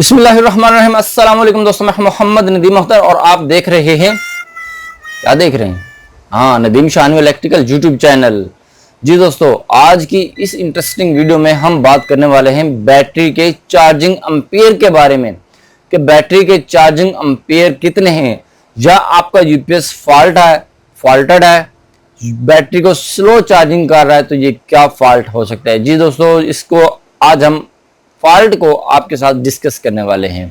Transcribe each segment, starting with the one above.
बिस्मिल्लाहिर्रहमानिर्रहीम। अस्सलाम वालेकुम दोस्तों, मैं मोहम्मद नदीम अख्तर और आप देख रहे हैं, क्या देख रहे हैं? हाँ, Nadeem Shanvi electrical YouTube channel. जी दोस्तों, आज की इस इंटरेस्टिंग वीडियो में हम बात करने वाले हैं बैटरी के चार्जिंग एम्पियर के बारे में कि बैटरी के चार्जिंग एम्पियर कितने हैं, या आपका यूपीएस फॉल्टेड है, बैटरी को स्लो चार्जिंग कर रहा है, तो ये क्या फॉल्ट हो सकता है। जी दोस्तों, इसको आज हम फॉल्ट को आपके साथ डिस्कस करने वाले हैं।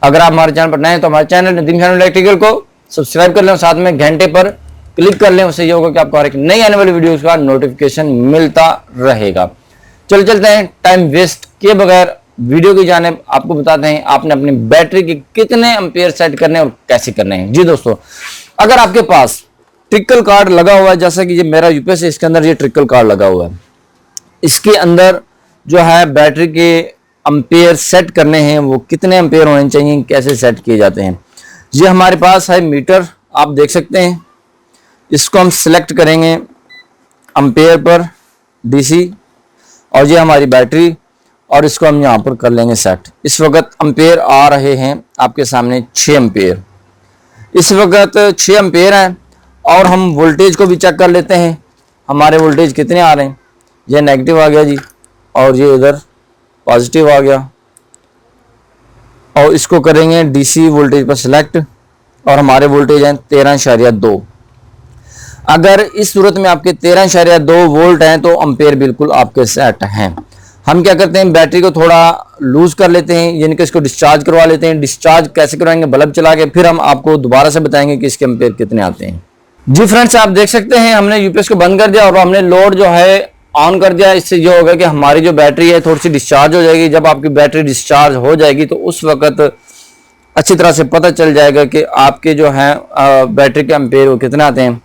अगर आप हमारे चैनल पर नए हैं तो हमारे चैनल नदीम शानवी इलेक्ट्रिकल को सब्सक्राइब कर लें, साथ में घंटे पर क्लिक कर लें, उससे ये होगा कि आपको हर एक नई आने वाली वीडियोस का नोटिफिकेशन मिलता रहेगा। चलते हैं टाइम वेस्ट किए बगैर वीडियो की जानिब, आपको बताते हैं आपने अपनी बैटरी के कितने एम्पियर सेट करने और कैसे करने हैं। जी दोस्तों, अगर आपके पास ट्रिकल कार्ड लगा हुआ है, जैसा कि ये मेरा यूपीएस है, इसके अंदर ये ट्रिकल कार्ड लगा हुआ है, इसके अंदर जो है बैटरी के एम्पियर सेट करने हैं, वो कितने एम्पियर होने चाहिए, कैसे सेट किए जाते हैं। ये हमारे पास है मीटर, आप देख सकते हैं। इसको हम सिलेक्ट करेंगे एम्पियर पर डीसी, और ये हमारी बैटरी, और इसको हम यहाँ पर कर लेंगे सेट। इस वक्त एम्पियर आ रहे हैं आपके सामने 6 एम्पियर, इस वक्त 6 एम्पियर हैं। और हम वोल्टेज को भी चेक कर लेते हैं, हमारे वोल्टेज कितने आ रहे हैं। ये नेगेटिव आ गया जी, और ये इधर पॉजिटिव आ गया, और इसको करेंगे डीसी वोल्टेज पर सिलेक्ट, और हमारे वोल्टेज हैं 13.2। अगर इस सूरत में आपके 13.2 वोल्ट हैं तो एम्पियर बिल्कुल आपके सेट हैं। हम क्या करते हैं, बैटरी को थोड़ा लूज कर लेते हैं, यानी कि इसको डिस्चार्ज करवा लेते हैं। डिस्चार्ज कैसे करवाएंगे, बल्ब चला के, फिर हम आपको दोबारा से बताएंगे कि इसके एम्पियर कितने आते हैं। जी फ्रेंड्स, आप देख सकते हैं हमने यूपीएस को बंद कर दिया और हमने लोड जो है ऑन कर दिया। इससे ये होगा कि हमारी जो बैटरी है थोड़ी सी डिस्चार्ज हो जाएगी। जब आपकी बैटरी डिस्चार्ज हो जाएगी तो उस वक्त अच्छी तरह से पता चल जाएगा कि आपके जो है बैटरी के एम्पियर वो कितने आते हैं।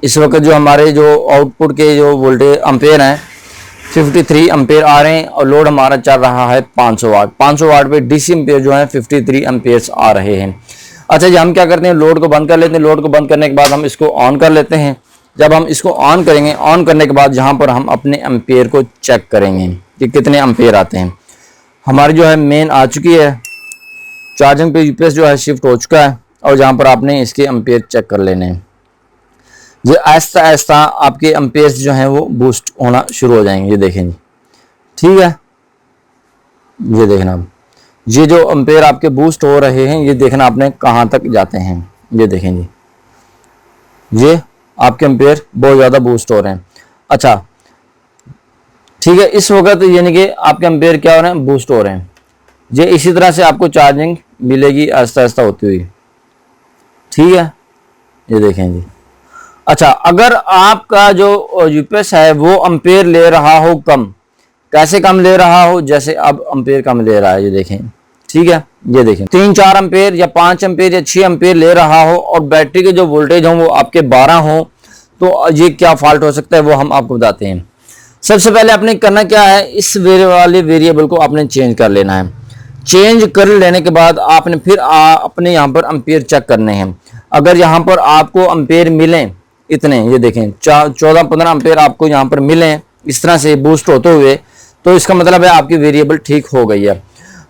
इस वक्त जो हमारे जो आउटपुट के जो वोल्टेज एम्पियर हैं 53 एम्पियर आ रहे हैं, और लोड हमारा चल रहा है 500 वाट। 500 वाट पे डीसी एम्पियर जो है 53 एम्पियर्स आ रहे हैं। अच्छा जी, हम क्या करते हैं, लोड को बंद कर लेते हैं। लोड को बंद करने के बाद हम इसको ऑन कर लेते हैं। जब हम इसको ऑन करेंगे, ऑन करने के बाद यहाँ पर हम अपने एम्पियर को चेक करेंगे कि कितने एम्पियर आते हैं। हमारी जो है मेन आ चुकी है, चार्जिंग पे यूपीएस जो है शिफ्ट हो चुका है, और जहाँ पर आपने इसके एम्पियर चेक कर लेने हैं। ये आहिस्ता आहिस्ता आपके एम्पियर्स जो हैं वो बूस्ट होना शुरू हो जाएंगे। ये देखें जी, ठीक है, ये देखना, ये जो एम्पियर आपके बूस्ट हो रहे हैं, ये देखना आपने कहाँ तक जाते हैं। ये देखें जी, ये आपके एम्पियर बहुत ज़्यादा बूस्ट हो रहे हैं। अच्छा ठीक है, इस वक्त यानी कि आपके एम्पियर क्या हो रहे हैं, बूस्ट हो रहे हैं। ये इसी तरह से आपको चार्जिंग मिलेगी आहिस्ता आहिस्ता होती हुई, ठीक है, ये देखें जी। अच्छा, अगर आपका जो यूपीएस है वो एम्पियर ले रहा हो कम, कैसे कम ले रहा हो, जैसे अब एम्पियर कम ले रहा है, ये देखें, ठीक है, ये देखें 3-4 एम्पियर या 5 एम्पियर या 6 एम्पियर ले रहा हो, और बैटरी के जो वोल्टेज हो वो आपके 12 हो, तो ये क्या फॉल्ट हो सकता है वो हम आपको बताते हैं। सबसे पहले आपने करना क्या है, इस वाले वेरिएबल को आपने चेंज कर लेना है। चेंज कर लेने के बाद आपने फिर अपने यहाँ पर एम्पियर चेक करने हैं। अगर यहाँ पर आपको एम्पियर मिलें इतने, ये देखें 14-15 एम्पियर आपको यहाँ पर मिलें इस तरह से बूस्ट होते हुए, तो इसका मतलब है आपकी वेरिएबल ठीक हो गई है।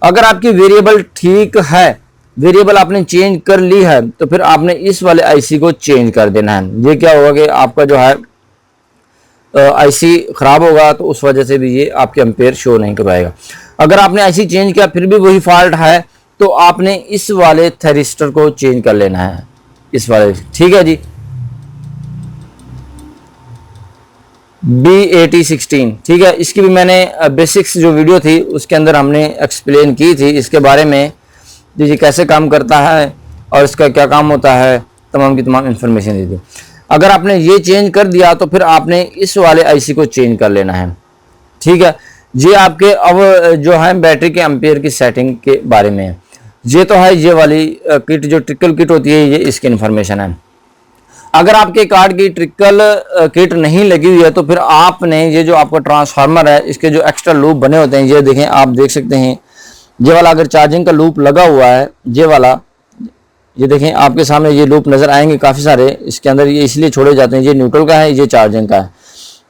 अगर आपकी वेरिएबल ठीक है, वेरिएबल आपने चेंज कर ली है, तो फिर आपने इस वाले आईसी को चेंज कर देना है। ये क्या होगा कि आपका जो है आईसी खराब होगा, तो उस वजह से भी ये आपके एम्पियर शो नहीं करवाएगा। अगर आपने आईसी चेंज किया फिर भी वही फॉल्ट है, तो आपने इस वाले थैरिस्टर को चेंज कर लेना है, इस वाले, ठीक है जी, B8016, ठीक है। इसकी भी मैंने बेसिक्स जो वीडियो थी उसके अंदर हमने एक्सप्लेन की थी इसके बारे में, ये कैसे काम करता है और इसका क्या काम होता है, तमाम की तमाम इन्फॉर्मेशन दी थी। अगर आपने ये चेंज कर दिया तो फिर आपने इस वाले आईसी को चेंज कर लेना है, ठीक है। ये आपके अब जो है बैटरी के एम्पियर की सेटिंग के बारे में है। ये तो है ये वाली किट, जो ट्रिकल किट होती है, ये इसकी इन्फॉर्मेशन है। अगर आपके कार्ड की ट्रिकल किट नहीं लगी हुई है तो फिर आपने ये जो आपका ट्रांसफार्मर है, इसके जो एक्स्ट्रा लूप बने होते हैं, ये देखें, आप देख सकते हैं, ये वाला अगर चार्जिंग का लूप लगा हुआ है, ये वाला, ये देखें आपके सामने ये लूप नज़र आएंगे काफ़ी सारे इसके अंदर, ये इसलिए छोड़े जाते हैं, ये न्यूट्रल का है, ये चार्जिंग का है।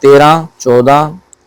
13, 14